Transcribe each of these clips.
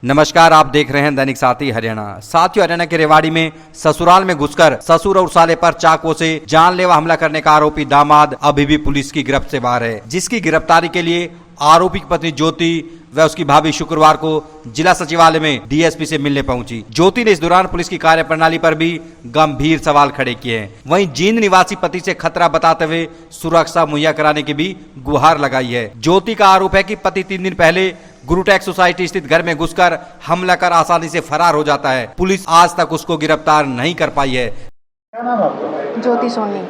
नमस्कार, आप देख रहे हैं दैनिक साथी हरियाणा। साथियों, हरियाणा के रेवाड़ी में ससुराल में घुसकर ससुर और साले पर चाकू से जानलेवा हमला करने का आरोपी दामाद अभी भी पुलिस की गिरफ्त से बाहर है, जिसकी गिरफ्तारी के लिए आरोपी की पत्नी ज्योति व उसकी भाभी शुक्रवार को जिला सचिवालय में डीएसपी से मिलने पहुंची। ज्योति ने इस दौरान पुलिस की कार्यप्रणाली पर भी गंभीर सवाल खड़े किए हैं। वहीं जींद निवासी पति से खतरा बताते हुए सुरक्षा मुहैया कराने की भी गुहार लगाई है। ज्योति का आरोप है कि पति 3 दिन पहले गुरुटेक सोसाइटी स्थित घर में घुसकर हमला कर आसानी से फरार हो जाता है। पुलिस आज तक उसको गिरफ्तार नहीं कर पाई है। क्या नाम आपका? ज्योति सोनी।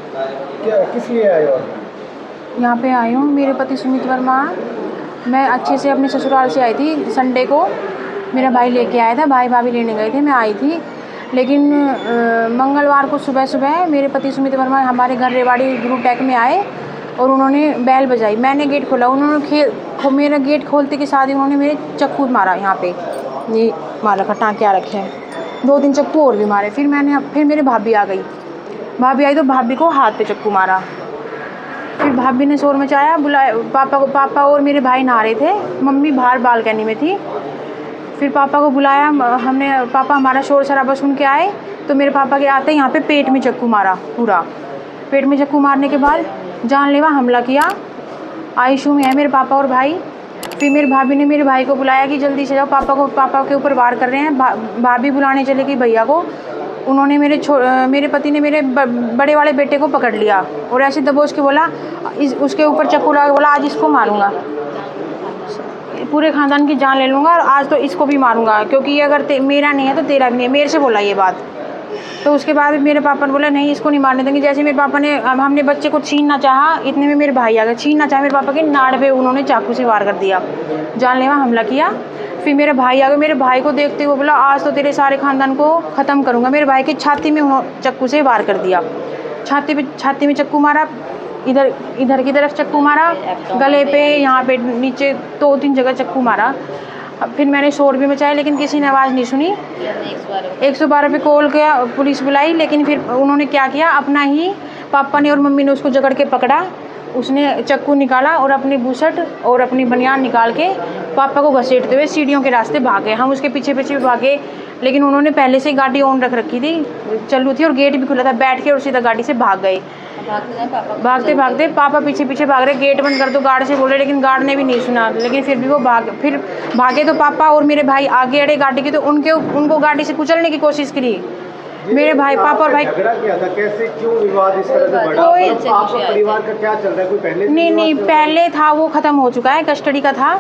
क्या किस लिए आए हो? यहाँ पे आई हूँ, मेरे पति सुमित वर्मा। मैं अच्छे से अपने ससुराल से आई थी। संडे को मेरा भाई लेके आया था, भाई भाभी लेने गए थे, मैं आई थी। लेकिन मंगलवार को सुबह सुबह मेरे पति सुमित वर्मा हमारे घर रेवाड़ी गुरुटेक में आए और उन्होंने बैल बजाई। मैंने गेट खोला, उन्होंने मेरा गेट खोलते के साथ ही उन्होंने मेरे चक्कू मारा। यहाँ पे ये मार रखा, टाँके आ रखे हैं, 2-3 चक्कू और भी मारे। फिर मेरे भाभी आ गई, भाभी आई तो भाभी को हाथ पे चक्कू मारा। फिर भाभी ने शोर मचाया, बुलाया पापा को। पापा और मेरे भाई नहा रहे थे, मम्मी बाहर बालकनी में थी। फिर पापा को बुलाया हमने, पापा हमारा शोर शराबा सुन के आए तो मेरे पापा के आते यहाँ पे पेट में चक्कू मारा। पूरा पेट में चक्कू मारने के बाद जानलेवा हमला किया। आईसीयू में है मेरे पापा और भाई। फिर मेरी भाभी ने मेरे भाई को बुलाया कि जल्दी से जाओ, पापा के ऊपर वार कर रहे हैं। भाभी बुलाने चले गई भैया को। उन्होंने मेरे पति ने मेरे बड़े वाले बेटे को पकड़ लिया और ऐसे दबोच के बोला, उसके ऊपर चक्कू लगा के बोला, आज इसको मारूंगा, पूरे खानदान की जान ले लूँगा और आज तो इसको भी मारूंगा, क्योंकि ये अगर मेरा नहीं है तो तेरा भी नहीं है। मेरे से बोला ये बात। तो उसके बाद मेरे पापा ने बोला नहीं, इसको नहीं मारने देंगे। जैसे मेरे पापा ने, हमने बच्चे को छीनना चाहा, इतने में मेरे भाई आ गए। छीनना चाहा, मेरे पापा के नाड़ पे उन्होंने चाकू से वार कर दिया, जानलेवा हमला किया। फिर मेरे भाई आ गए, मेरे भाई को देखते हुए बोला, आज तो तेरे सारे खानदान को ख़त्म करूँगा। मेरे भाई की छाती में चक्कू से वार कर दिया। छाती में चक्कू मारा, इधर की तरफ चक्कू मारा, गले पे, यहाँ पे नीचे 2-3 जगह चक्कू मारा। फिर मैंने शोर भी मचाया लेकिन किसी ने आवाज़ नहीं सुनी। 112 पे कॉल किया, पुलिस बुलाई, लेकिन फिर उन्होंने क्या किया, अपना ही पापा ने और मम्मी ने उसको जकड़ के पकड़ा। उसने चक्कू निकाला और अपनी बुशट और अपनी बनियान निकाल के पापा को घसीटते हुए सीढ़ियों के रास्ते भागे। हम उसके पीछे पीछे भागे, लेकिन उन्होंने पहले से गाड़ी ऑन रख रखी थी, चालू थी और गेट भी खुला था। बैठ के और सीधा गाड़ी से भाग गए। भागते भागते पापा पीछे पीछे भाग रहे, गेट बंद कर दो, गार्ड से बोले, लेकिन गार्ड ने भी नहीं सुना। लेकिन फिर भी वो भागे तो पापा और मेरे भाई आगे अड़े गाड़ी के, तो उनको गाड़ी से कुचलने की कोशिश करी। मेरे भाई, पापा और भाई झगड़ा किया था, कैसे, क्यों विवाद इस तरह से बढ़ा? आपका परिवार का क्या चल रहा है? कोई पहले नहीं, पहले था, वो ख़त्म हो चुका है। कस्टडी का था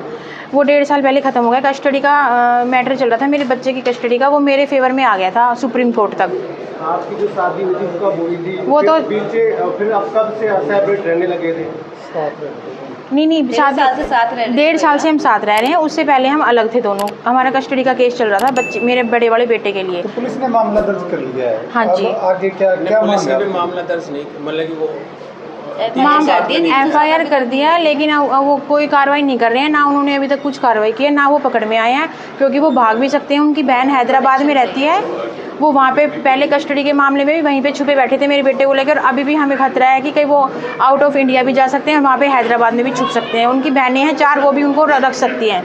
वो, 1.5 साल पहले ख़त्म हो गया। कस्टडी का मैटर चल रहा था, मेरे बच्चे की कस्टडी का, वो मेरे फेवर में आ गया था सुप्रीम कोर्ट तक। आपकी जो शादी हुई थी उसका बोली थी, वो तो फिर आप कब से सेपरेट रहने लगे थे? नहीं, शादी 1.5 साल से हम साथ रह रहे हैं। उससे पहले हम अलग थे दोनों। हमारा कस्टडी का केस चल रहा था बच्चे, मेरे बड़े वाले बेटे के लिए। तो पुलिस ने मामला दर्ज कर लिया है। हाँ जी। आगे क्या मामला दर्ज नहीं, मतलब कि वो FIR कर दिया, लेकिन वो कोई कार्रवाई नहीं कर रहे हैं। ना उन्होंने अभी तक कुछ कार्रवाई की है, ना वो पकड़ में आए हैं, क्योंकि वो भाग भी सकते हैं। उनकी बहन हैदराबाद में रहती है, वो वहाँ पे पहले कस्टडी के मामले में भी वहीं पे छुपे बैठे थे मेरे बेटे को लेकर। अभी भी हमें खतरा है कि कहीं वो आउट ऑफ इंडिया भी जा सकते हैं, वहाँ पे हैदराबाद में भी छुप सकते हैं। उनकी बहनें हैं 4, वो भी उनको रख सकती हैं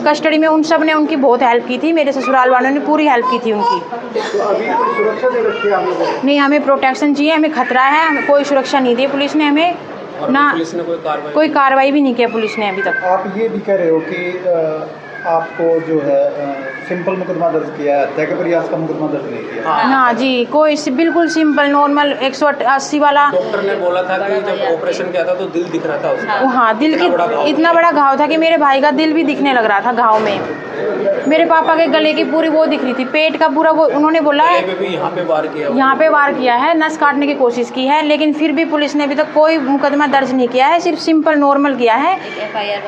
कस्टडी में। उन सब ने उनकी बहुत हेल्प की थी, मेरे ससुराल वालों ने पूरी हेल्प की थी उनकी। तो अभी सुरक्षा दे रखी है आप लोगों को? नहीं, हमें प्रोटेक्शन चाहिए, हमें खतरा है। हमें कोई सुरक्षा नहीं दी पुलिस ने हमें, ना पुलिस ने कोई कार्रवाई भी नहीं किया पुलिस ने अभी तक। आप ये भी कह रहे हो कि आपको जो है सिंपल मुकदमा दर्ज किया है, हत्या के प्रयास का मुकदमा दर्ज नहीं किया? ना जी, कोई बिल्कुल सिंपल नॉर्मल 180 वाला। डॉक्टर ने बोला था कि जब ऑपरेशन किया था तो दिल दिख रहा था उसका। हाँ, दिल की इतना बड़ा घाव था कि मेरे भाई का दिल भी दिखने लग रहा था घाव में। मेरे पापा के गले की पूरी वो दिख रही थी, पेट का पूरा वो। उन्होंने बोला है यहाँ पे वार किया है, नस काटने की कोशिश की है, लेकिन फिर भी पुलिस ने अभी तक कोई मुकदमा दर्ज नहीं किया है। सिर्फ सिंपल नॉर्मल किया है,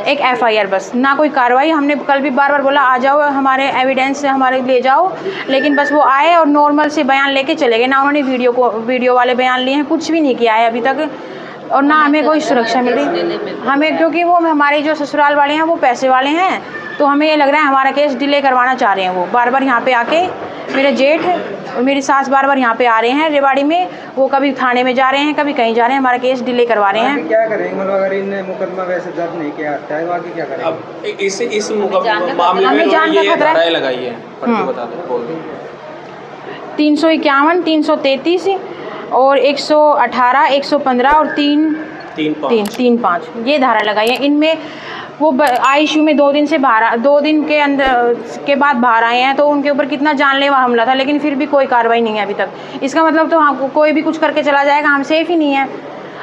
एक FIR बस, ना कोई कार्रवाई। हमने कल भी बार बार बोला आ जाओ, हमारे एविडेंस हमारे ले जाओ, लेकिन बस वो आए और नॉर्मल से बयान लेके चले गए। ना उन्होंने वीडियो वाले बयान लिए हैं, कुछ भी नहीं किया है अभी तक। और ना हमें कोई सुरक्षा मिल रही हमें, क्योंकि वो हमारे जो ससुराल वाले हैं वो पैसे वाले हैं, तो हमें ये लग रहा है हमारा केस डिले करवाना चाह रहे हैं। वो बार बार यहाँ पे आके मेरे जेठ और मेरी सास बार बार यहाँ पे आ रहे हैं रेवाड़ी में। वो कभी थाने में जा रहे हैं, कभी कहीं जा रहे हैं, हमारा केस डिले करवा रहे हैं। क्या करेंगे मतलब अगर इनने मुकदमा वैसे दर्ज नहीं किया है तो आगे क्या करेंगे? अब इस मामले में हमें जान उन्होंने का ये खतरा है। धाराएं लगाई है, पढ़ बता दो, बोल दो। 351, 333 और 118, 115 और 3-5 ये धारा लगाई है। इनमें वो आईसीयू में 2 दिन से बाहर, 2 दिन के अंदर के बाद बाहर आए हैं, तो उनके ऊपर कितना जानलेवा हमला था, लेकिन फिर भी कोई कार्रवाई नहीं है अभी तक। इसका मतलब तो हम कोई भी कुछ करके चला जाएगा, हम सेफ ही नहीं है।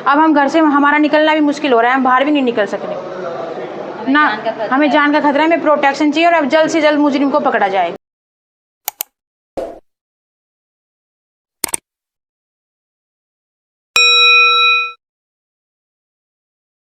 अब हम घर से हमारा निकलना भी मुश्किल हो रहा है, हम बाहर भी नहीं निकल सकते ना, हमें जान का खतरा है। हमें प्रोटेक्शन चाहिए और अब जल्द से जल्द मुजरिम को पकड़ा जाए।